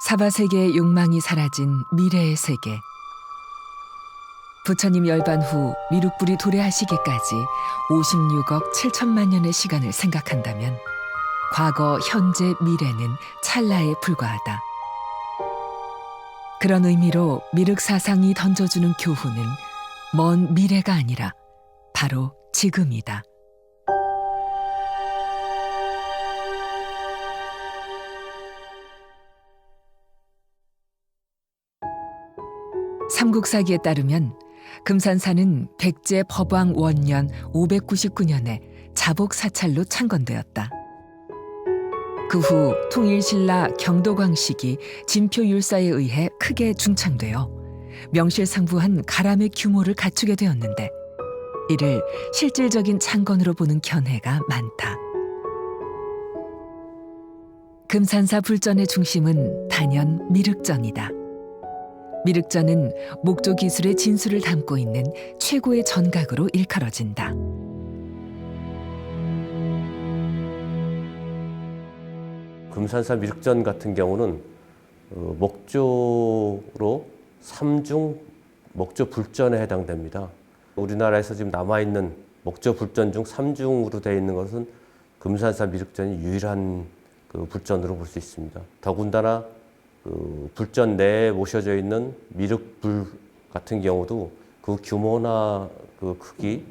사바세계의 욕망이 사라진 미래의 세계. 부처님 열반 후 미륵불이 도래하시기까지 56억 7천만 년의 시간을 생각한다면 과거, 현재, 미래는 찰나에 불과하다. 그런 의미로 미륵사상이 던져주는 교훈은 먼 미래가 아니라 바로 지금이다. 삼국사기에 따르면 금산사는 백제 법왕 원년 599년에 자복사찰로 창건되었다. 그 후 통일신라 경도광식이 진표율사에 의해 크게 중창되어 명실상부한 가람의 규모를 갖추게 되었는데 이를 실질적인 창건으로 보는 견해가 많다. 금산사 불전의 중심은 단연 미륵전이다. 미륵전은 목조 기술의 진수를 담고 있는 최고의 전각으로 일컬어진다. 금산사 미륵전 같은 경우는 목조로 삼중 목조 불전에 해당됩니다. 우리나라에서 지금 남아있는 목조 불전 중 3중으로 되어 있는 것은 금산사 미륵전이 유일한 그 불전으로 볼 수 있습니다. 더군다나 그 불전 내에 모셔져 있는 미륵불 같은 경우도 그 규모나 그 크기,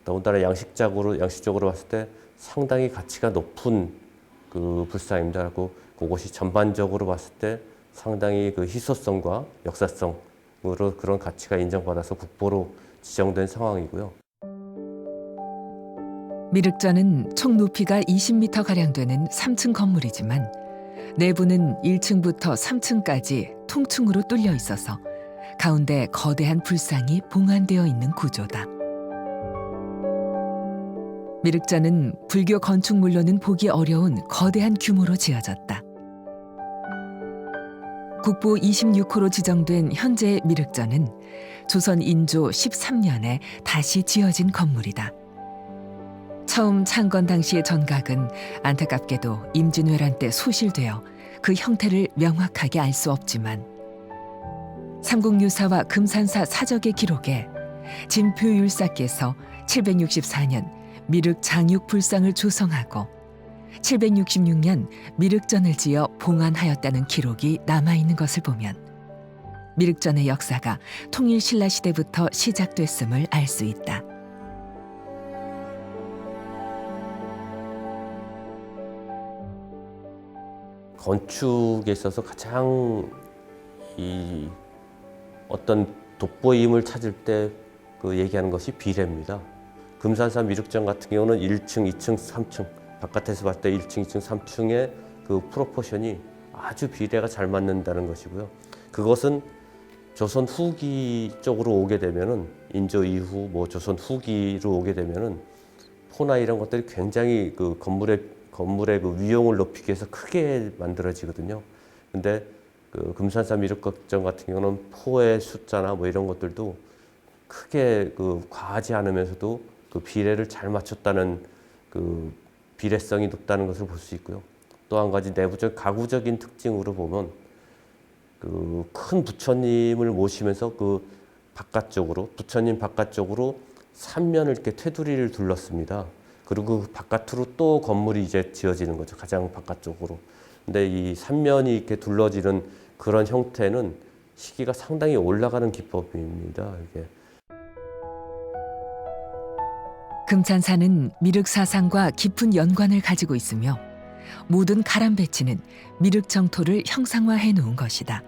더군다나 양식적으로 봤을 때 상당히 가치가 높은 그 불상입니다. 그리고 그것이 전반적으로 봤을 때 상당히 그 희소성과 역사성으로 그런 가치가 인정받아서 국보로 지정된 상황이고요. 미륵전은 총 높이가 20m가량 되는 3층 건물이지만 내부는 1층부터 3층까지 통층으로 뚫려 있어서 가운데 거대한 불상이 봉안되어 있는 구조다. 미륵전은 불교 건축물로는 보기 어려운 거대한 규모로 지어졌다. 국보 26호로 지정된 현재의 미륵전은 조선 인조 13년에 다시 지어진 건물이다. 처음 창건 당시의 전각은 안타깝게도 임진왜란 때 소실되어 그 형태를 명확하게 알 수 없지만 삼국유사와 금산사 사적의 기록에 진표율사께서 764년 미륵 장육 불상을 조성하고 766년 미륵전을 지어 봉안하였다는 기록이 남아있는 것을 보면 미륵전의 역사가 통일신라 시대부터 시작됐음을 알 수 있다. 건축에 있어서 가장 이 어떤 돋보임을 찾을 때 그 얘기하는 것이 비례입니다. 금산사 미륵전 같은 경우는 1층, 2층, 3층 바깥에서 봤을 때 1층, 2층, 3층의 그 프로포션이 아주 비례가 잘 맞는다는 것이고요. 그것은 조선 후기 쪽으로 오게 되면은 인조 이후 뭐 조선 후기로 오게 되면은 포나 이런 것들이 굉장히 그 건물의 그 위용을 높이기 위해서 크게 만들어지거든요. 근데 그 금산사 미륵전 같은 경우는 포의 숫자나 뭐 이런 것들도 크게 그 과하지 않으면서도 그 비례를 잘 맞췄다는 그 비례성이 높다는 것을 볼 수 있고요. 또 한 가지 내부적 가구적인 특징으로 보면 그 큰 부처님을 모시면서 그 바깥쪽으로 부처님 바깥쪽으로 3면을 이렇게 테두리를 둘렀습니다. 그리고 그 바깥으로 또 건물이 이제 지어지는 거죠. 가장 바깥쪽으로. 근데 이 3면이 이렇게 둘러지는 그런 형태는 시기가 상당히 올라가는 기법입니다. 이게. 금산사는 미륵사상과 깊은 연관을 가지고 있으며 모든 가람 배치는 미륵 정토를 형상화해 놓은 것이다.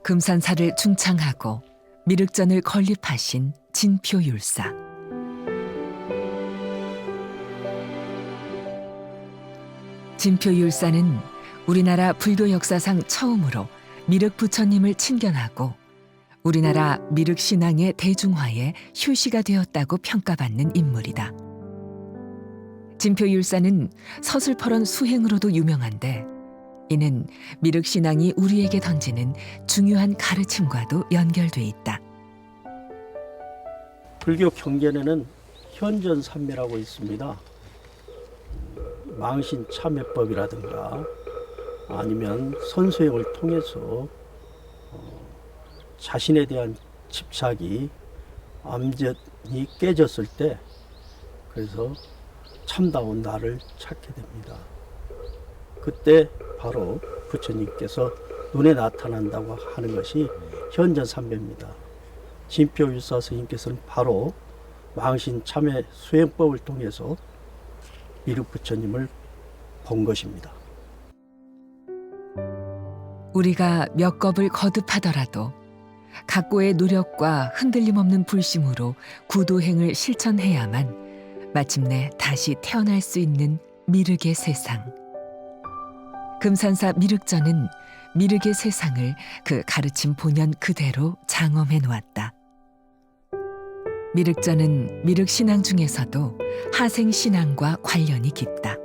금산사를 중창하고 미륵전을 건립하신 진표율사. 진표율사는 우리나라 불교 역사상 처음으로 미륵 부처님을 친견하고 우리나라 미륵 신앙의 대중화에 효시가 되었다고 평가받는 인물이다. 진표율사는 서슬퍼런 수행으로도 유명한데 이는 미륵 신앙이 우리에게 던지는 중요한 가르침과도 연결돼 있다. 불교 경전에는 현전삼매라고 있습니다. 망신 참회법이라든가 아니면 선수행을 통해서 자신에 대한 집착이 암전이 깨졌을 때 그래서 참다운 나를 찾게 됩니다. 그때 바로 부처님께서 눈에 나타난다고 하는 것이 현전삼매입니다. 진표율사 스님께서는 바로 망신 참회 수행법을 통해서 미륵 부처님을 본 것입니다. 우리가 몇 겁을 거듭하더라도 각고의 노력과 흔들림 없는 불심으로 구도행을 실천해야만 마침내 다시 태어날 수 있는 미륵의 세상. 금산사 미륵전은 미륵의 세상을 그 가르침 본연 그대로 장엄해 놓았다. 미륵전은 미륵 신앙 중에서도 하생 신앙과 관련이 깊다.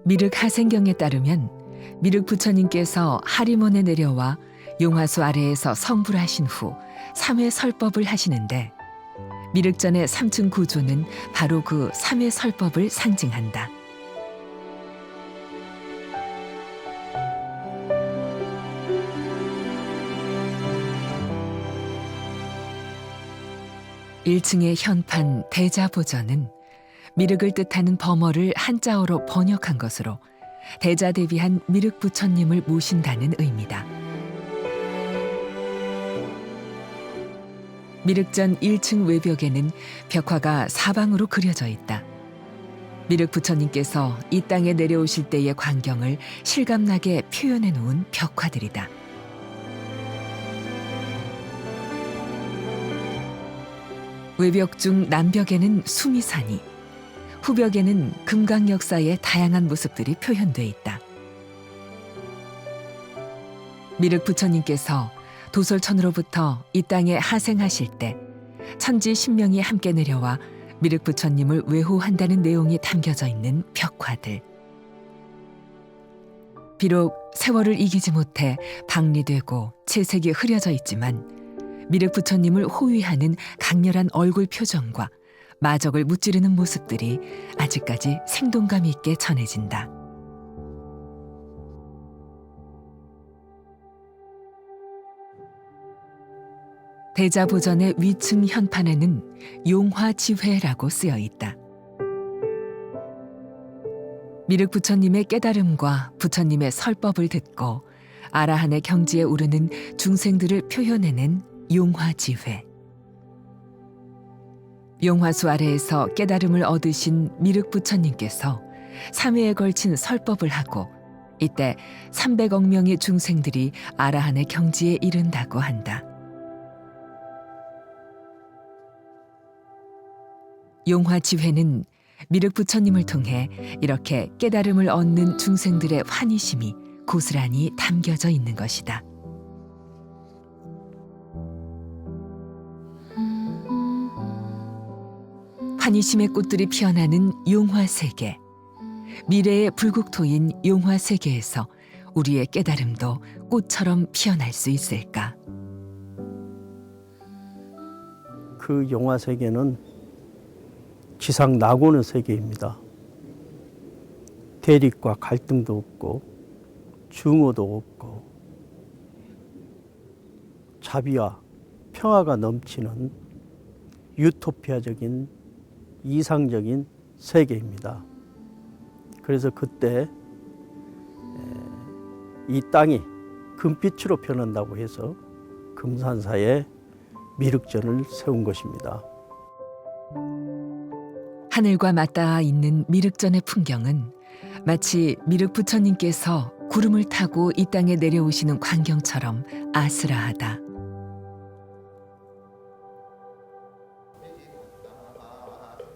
미륵 하생경에 따르면 미륵 부처님께서 하리몬에 내려와 용화수 아래에서 성불 하신 후 3회 설법을 하시는데 미륵전의 3층 구조는 바로 그 3회 설법을 상징한다. (1층의) 현판 대자보전은 미륵을 뜻하는 범어를 한자어로 번역한 것으로 대자 대비한 미륵 부처님을 모신다는 의미다. 미륵전 1층 외벽에는 벽화가 사방으로 그려져 있다. 미륵 부처님께서 이 땅에 내려오실 때의 광경을 실감나게 표현해 놓은 벽화들이다. 외벽 중 남벽에는 수미산이, 후벽에는 금강 역사의 다양한 모습들이 표현돼 있다. 미륵 부처님께서 도솔천으로부터 이 땅에 하생하실 때 천지 신명이 함께 내려와 미륵 부처님을 외호한다는 내용이 담겨져 있는 벽화들. 비록 세월을 이기지 못해 박리되고 채색이 흐려져 있지만 미륵 부처님을 호위하는 강렬한 얼굴 표정과 마적을 무찌르는 모습들이 아직까지 생동감 있게 전해진다. 대자보전의 위층 현판에는 용화지회라고 쓰여 있다. 미륵 부처님의 깨달음과 부처님의 설법을 듣고 아라한의 경지에 오르는 중생들을 표현해낸 용화지회. 용화수 아래에서 깨달음을 얻으신 미륵 부처님께서 3회에 걸친 설법을 하고 이때 300억 명의 중생들이 아라한의 경지에 이른다고 한다. 용화지회는 미륵 부처님을 통해 이렇게 깨달음을 얻는 중생들의 환희심이 고스란히 담겨져 있는 것이다. 환희심의 꽃들이 피어나는 용화세계, 미래의 불국토인 용화세계에서 우리의 깨달음도 꽃처럼 피어날 수 있을까? 그 용화세계는 지상 낙오는 세계입니다. 대립과 갈등도 없고 증오도 없고 자비와 평화가 넘치는 유토피아적인 이상적인 세계입니다. 그래서 그때 이 땅이 금빛으로 변한다고 해서 금산사에 미륵전을 세운 것입니다. 하늘과 맞닿아 있는 미륵전의 풍경은 마치 미륵 부처님께서 구름을 타고 이 땅에 내려오시는 광경처럼 아스라하다.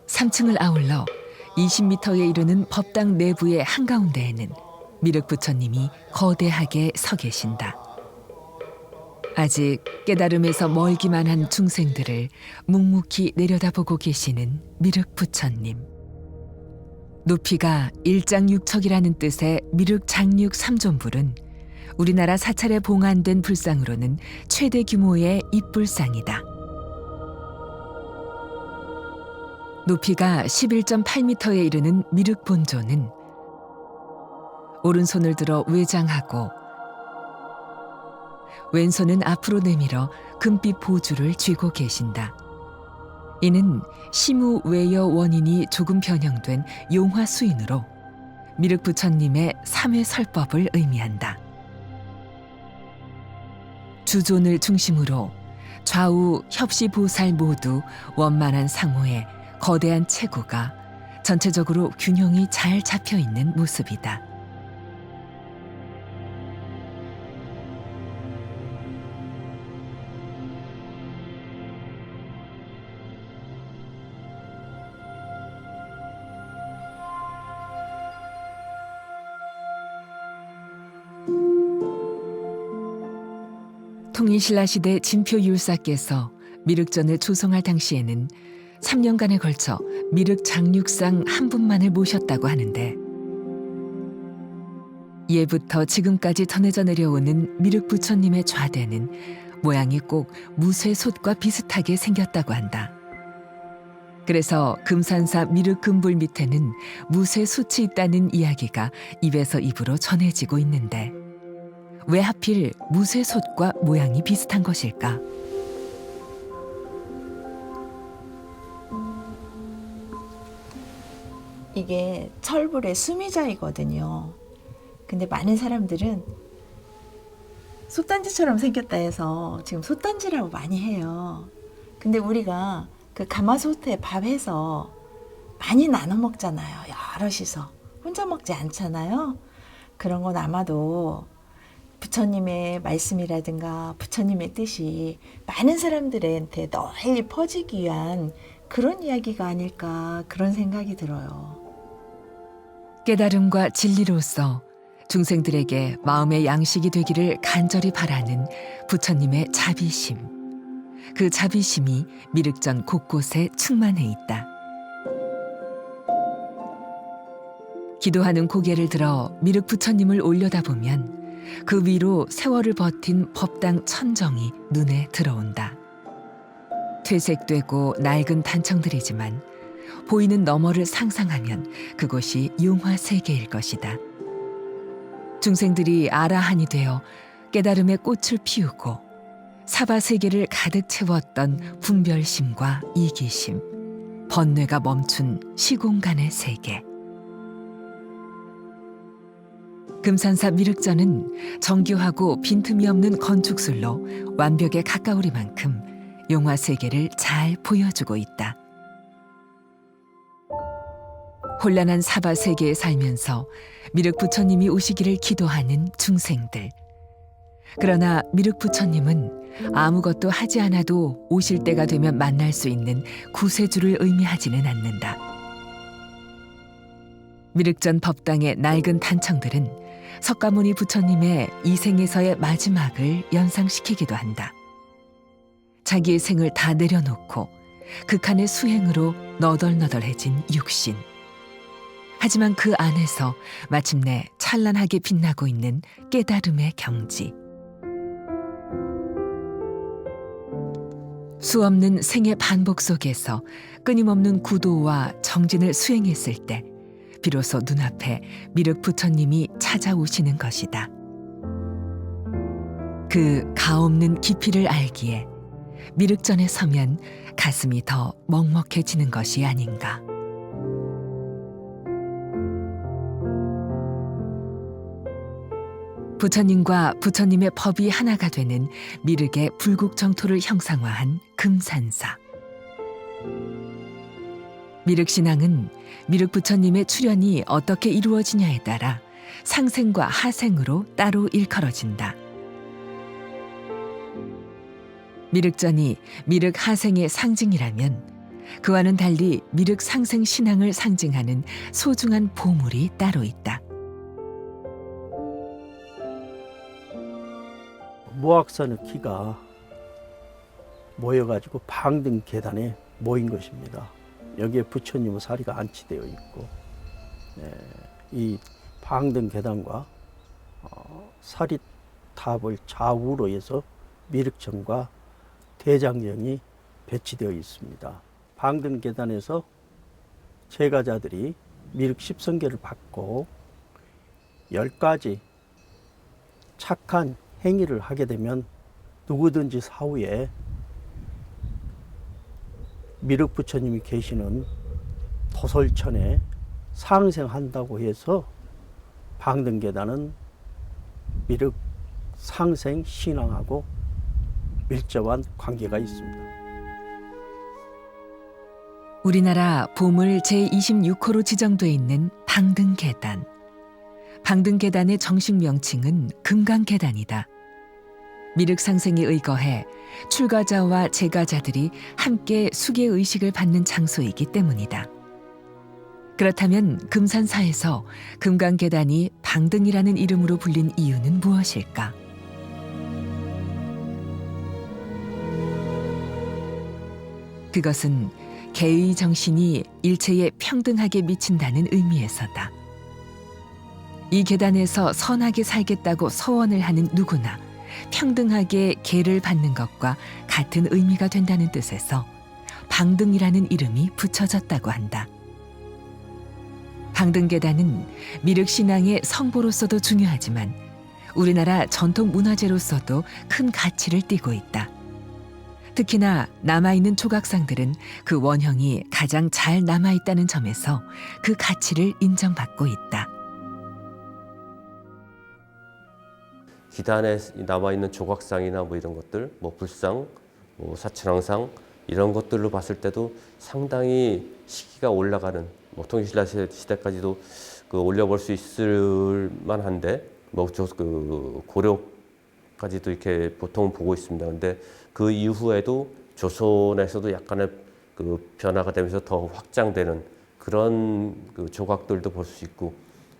(3층을) 아울러 20m에 이르는 법당 내부의 한가운데에는 미륵 부처님이 거대하게 서 계신다. 아직 깨달음에서 멀기만 한 중생들을 묵묵히 내려다보고 계시는 미륵 부처님. 높이가 일장육척이라는 뜻의 미륵 장육 삼존불은 우리나라 사찰에 봉안된 불상으로는 최대 규모의 입불상이다. 높이가 11.8m에 이르는 미륵 본조는 오른손을 들어 외장하고 왼손은 앞으로 내밀어 금빛 보주를 쥐고 계신다. 이는 시무 외여 원인이 조금 변형된 용화 수인으로 미륵 부처님의 삼회 설법을 의미한다. 주존을 중심으로 좌우 협시 보살 모두 원만한 상호에 거대한 체구가 전체적으로 균형이 잘 잡혀 있는 모습이다. 통일신라 시대 진표 율사께서 미륵전을 조성할 당시에는 3년간에 걸쳐 미륵 장육상 한 분만을 모셨다고 하는데, 예부터 지금까지 전해져 내려오는 미륵 부처님의 좌대는 모양이 꼭 무쇠솥과 비슷하게 생겼다고 한다. 그래서 금산사 미륵 금불 밑에는 무쇠솥이 있다는 이야기가 입에서 입으로 전해지고 있는데, 왜 하필 무쇠솥과 모양이 비슷한 것일까? 이게 철불의 수미자이거든요. 근데 많은 사람들은 솥단지처럼 생겼다 해서 지금 솥단지라고 많이 해요. 근데 우리가 그 가마솥에 밥 해서 많이 나눠 먹잖아요. 여럿이서. 혼자 먹지 않잖아요. 그런 건 아마도 부처님의 말씀이라든가 부처님의 뜻이 많은 사람들한테 널리 퍼지기 위한 그런 이야기가 아닐까, 그런 생각이 들어요. 깨달음과 진리로서 중생들에게 마음의 양식이 되기를 간절히 바라는 부처님의 자비심. 그 자비심이 미륵전 곳곳에 충만해 있다. 기도하는 고개를 들어 미륵 부처님을 올려다보면 그 위로 세월을 버틴 법당 천정이 눈에 들어온다. 퇴색되고 낡은 단청들이지만 보이는 너머를 상상하면 그곳이 용화세계일 것이다. 중생들이 아라한이 되어 깨달음의 꽃을 피우고 사바세계를 가득 채웠던 분별심과 이기심, 번뇌가 멈춘 시공간의 세계. 금산사 미륵전은 정교하고 빈틈이 없는 건축술로 완벽에 가까우리만큼 용화세계를 잘 보여주고 있다. 혼란한 사바세계에 살면서 미륵 부처님이 오시기를 기도하는 중생들. 그러나 미륵 부처님은 아무것도 하지 않아도 오실 때가 되면 만날 수 있는 구세주를 의미하지는 않는다. 미륵전 법당의 낡은 단청들은 석가모니 부처님의 이 생에서의 마지막을 연상시키기도 한다. 자기의 생을 다 내려놓고 극한의 수행으로 너덜너덜해진 육신. 하지만 그 안에서 마침내 찬란하게 빛나고 있는 깨달음의 경지. 수없는 생의 반복 속에서 끊임없는 구도와 정진을 수행했을 때 비로소 눈앞에 미륵 부처님이 찾아오시는 것이다. 그 가없는 깊이를 알기에 미륵전에 서면 가슴이 더 먹먹해지는 것이 아닌가. 부처님과 부처님의 법이 하나가 되는 미륵의 불국정토를 형상화한 금산사. 미륵신앙은 미륵 부처님의 출현이 어떻게 이루어지냐에 따라 상생과 하생으로 따로 일컬어진다. 미륵전이 미륵 하생의 상징이라면 그와는 달리 미륵 상생 신앙을 상징하는 소중한 보물이 따로 있다. 모악산의 키가 모여가지고 방등 계단에 모인 것입니다. 여기에 부처님의 사리가 안치되어 있고, 이 방등 계단과 사리탑을 좌우로 해서 미륵정과 대장정이 배치되어 있습니다. 방등 계단에서 제가자들이 미륵 10성계를 받고 10가지 착한 행위를 하게 되면 누구든지 사후에 미륵 부처님이 계시는 토솔천에 상생한다고 해서 방등계단은 미륵 상생 신앙하고 밀접한 관계가 있습니다. 우리나라 보물 제26호로 지정돼 있는 방등계단. 방등계단의 정식 명칭은 금강계단이다. 미륵상생에 의거해 출가자와 제가자들이 함께 수계의식을 받는 장소이기 때문이다. 그렇다면 금산사에서 금강계단이 방등이라는 이름으로 불린 이유는 무엇일까? 그것은 개의 정신이 일체에 평등하게 미친다는 의미에서다. 이 계단에서 선하게 살겠다고 서원을 하는 누구나 평등하게 계를 받는 것과 같은 의미가 된다는 뜻에서 방등이라는 이름이 붙여졌다고 한다. 방등계단은 미륵신앙의 성보로서도 중요하지만 우리나라 전통 문화재로서도 큰 가치를 띠고 있다. 특히나 남아있는 조각상들은 그 원형이 가장 잘 남아있다는 점에서 그 가치를 인정받고 있다. 기단에 남아있는 조각상이나 뭐 이런 것들, 뭐 불상, 뭐 사천왕상 이런 것들로 봤을 때도 상당히 시기가 올라가는, 뭐 통일신라 시대까지도 그 올려볼 수 있을 만한데, 뭐 그 고려까지도 이렇게 보통 보고 있습니다. 근데 그 이후에도 조선에서도 약간의 그 변화가 되면서 더 확장되는 그런 그 조각들도 볼 수 있고,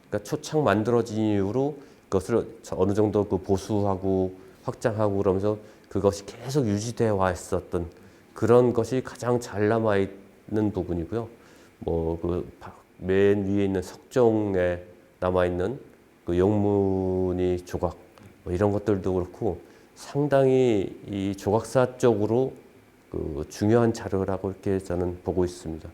그러니까 초창 만들어진 이후로 그것을 어느 정도 그 보수하고 확장하고 그러면서 그것이 계속 유지되어 왔었던 그런 것이 가장 잘 남아 있는 부분이고요. 뭐 그 맨 위에 있는 석종에 남아 있는 그 영문이 조각 뭐 이런 것들도 그렇고 상당히 이 조각사 쪽으로 그 중요한 자료라고 이렇게 저는 보고 있습니다.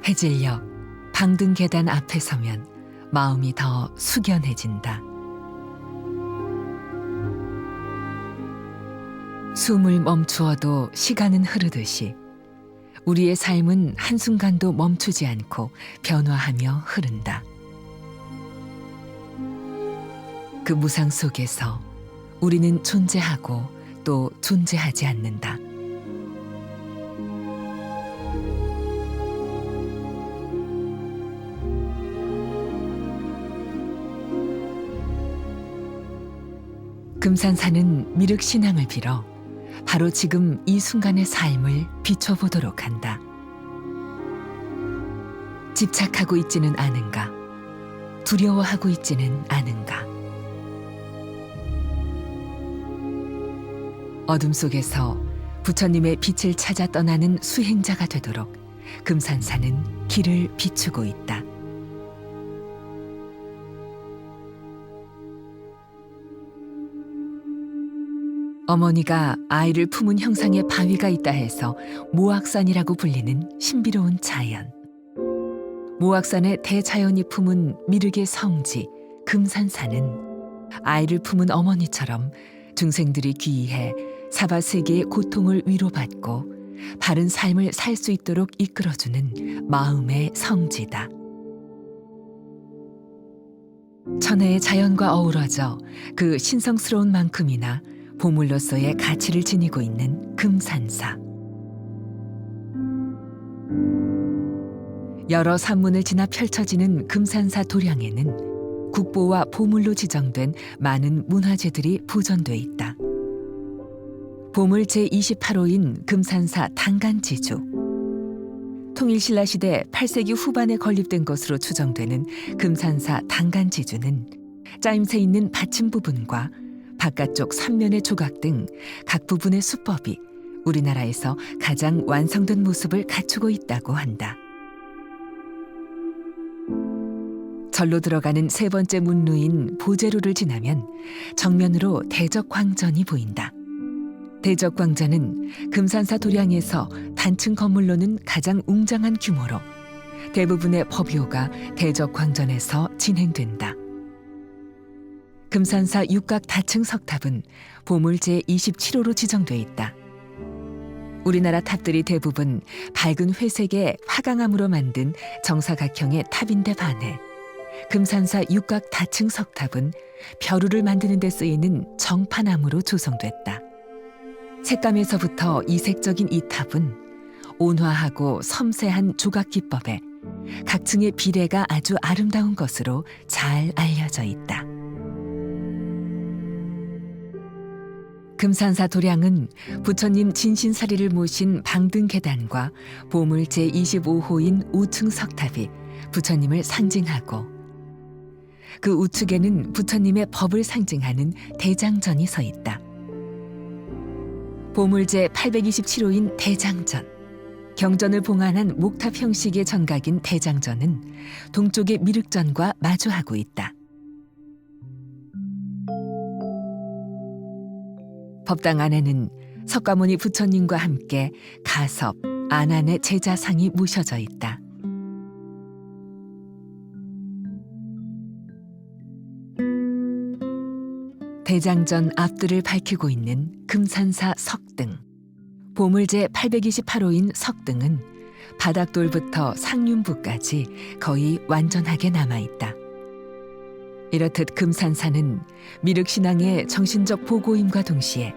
해질녘 방등계단 앞에 서면 마음이 더 숙연해진다. 숨을 멈추어도 시간은 흐르듯이 우리의 삶은 한순간도 멈추지 않고 변화하며 흐른다. 그 무상 속에서 우리는 존재하고 또 존재하지 않는다. 금산사는 미륵신앙을 빌어 바로 지금 이 순간의 삶을 비춰보도록 한다. 집착하고 있지는 않은가? 두려워하고 있지는 않은가? 어둠 속에서 부처님의 빛을 찾아 떠나는 수행자가 되도록 금산사는 길을 비추고 있다. 어머니가 아이를 품은 형상의 바위가 있다 해서 모악산이라고 불리는 신비로운 자연. 모악산의 대자연이 품은 미륵의 성지 금산사는 아이를 품은 어머니처럼 중생들이 귀의해 사바세계의 고통을 위로받고 바른 삶을 살 수 있도록 이끌어주는 마음의 성지다. 천혜의 자연과 어우러져 그 신성스러운 만큼이나 보물로서의 가치를 지니고 있는 금산사. 여러 산문을 지나 펼쳐지는 금산사 도량에는 국보와 보물로 지정된 많은 문화재들이 보존돼 있다. 보물 제28호인 금산사 당간지주. 통일신라 시대 8세기 후반에 건립된 것으로 추정되는 금산사 당간지주는 짜임새 있는 받침 부분과 바깥쪽 3면의 조각 등 각 부분의 수법이 우리나라에서 가장 완성된 모습을 갖추고 있다고 한다. 절로 들어가는 세 번째 문루인 보제로를 지나면 정면으로 대적광전이 보인다. 대적광전은 금산사 도량에서 단층 건물로는 가장 웅장한 규모로 대부분의 법요가 대적광전에서 진행된다. 금산사 육각 다층 석탑은 보물 제27호로 지정돼 있다. 우리나라 탑들이 대부분 밝은 회색의 화강암으로 만든 정사각형의 탑인데 반해 금산사 육각 다층 석탑은 벼루를 만드는 데 쓰이는 정판암으로 조성됐다. 색감에서부터 이색적인 이 탑은 온화하고 섬세한 조각 기법에 각 층의 비례가 아주 아름다운 것으로 잘 알려져 있다. 금산사 도량은 부처님 진신사리를 모신 방등 계단과 보물 제25호인 우층 석탑이 부처님을 상징하고 그 우측에는 부처님의 법을 상징하는 대장전이 서 있다. 보물 제827호인 대장전, 경전을 봉안한 목탑 형식의 전각인 대장전은 동쪽의 미륵전과 마주하고 있다. 법당 안에는 석가모니 부처님과 함께 가섭, 안안의 제자상이 모셔져 있다. 대장전 앞뜰을 밝히고 있는 금산사 석등. 보물 제828호인 석등은 바닥돌부터 상륜부까지 거의 완전하게 남아있다. 이렇듯 금산사는 미륵신앙의 정신적 보고임과 동시에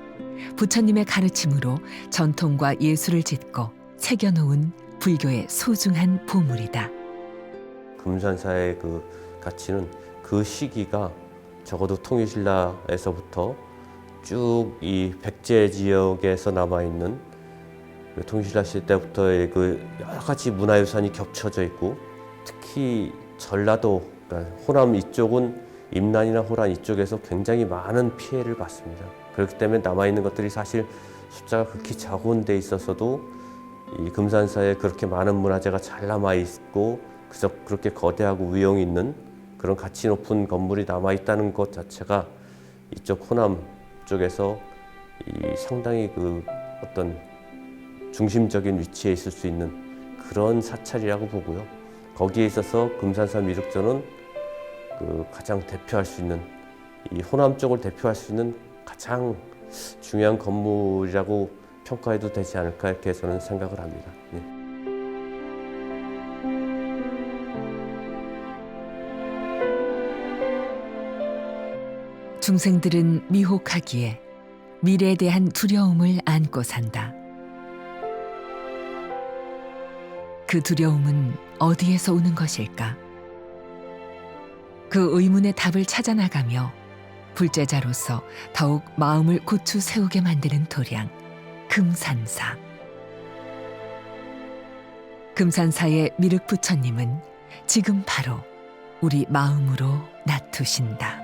부처님의 가르침으로 전통과 예술을 짓고 새겨놓은 불교의 소중한 보물이다. 금산사의 그 가치는 그 시기가 적어도 통일신라에서부터 쭉 이 백제 지역에서 남아있는 통일신라 시대 때부터의 그 여러 가지 문화유산이 겹쳐져 있고, 특히 전라도, 그러니까 호남 이쪽은 임란이나 호란 이쪽에서 굉장히 많은 피해를 받습니다. 그렇기 때문에 남아있는 것들이 사실 숫자가 극히 작은 데 있어서도 이 금산사에 그렇게 많은 문화재가 잘 남아있고 그저 그렇게 거대하고 위용이 있는 그런 가치 높은 건물이 남아있다는 것 자체가 이쪽 호남 쪽에서 이 상당히 그 어떤 중심적인 위치에 있을 수 있는 그런 사찰이라고 보고요. 거기에 있어서 금산사 미륵전은 그 가장 대표할 수 있는, 이 호남 쪽을 대표할 수 있는 가장 중요한 건물이라고 평가해도 되지 않을까 이렇게 저는 생각을 합니다. 네. 중생들은 미혹하기에 미래에 대한 두려움을 안고 산다. 그 두려움은 어디에서 오는 것일까? 그 의문의 답을 찾아나가며 불제자로서 더욱 마음을 고추 세우게 만드는 도량, 금산사. 금산사의 미륵 부처님은 지금 바로 우리 마음으로 나투신다.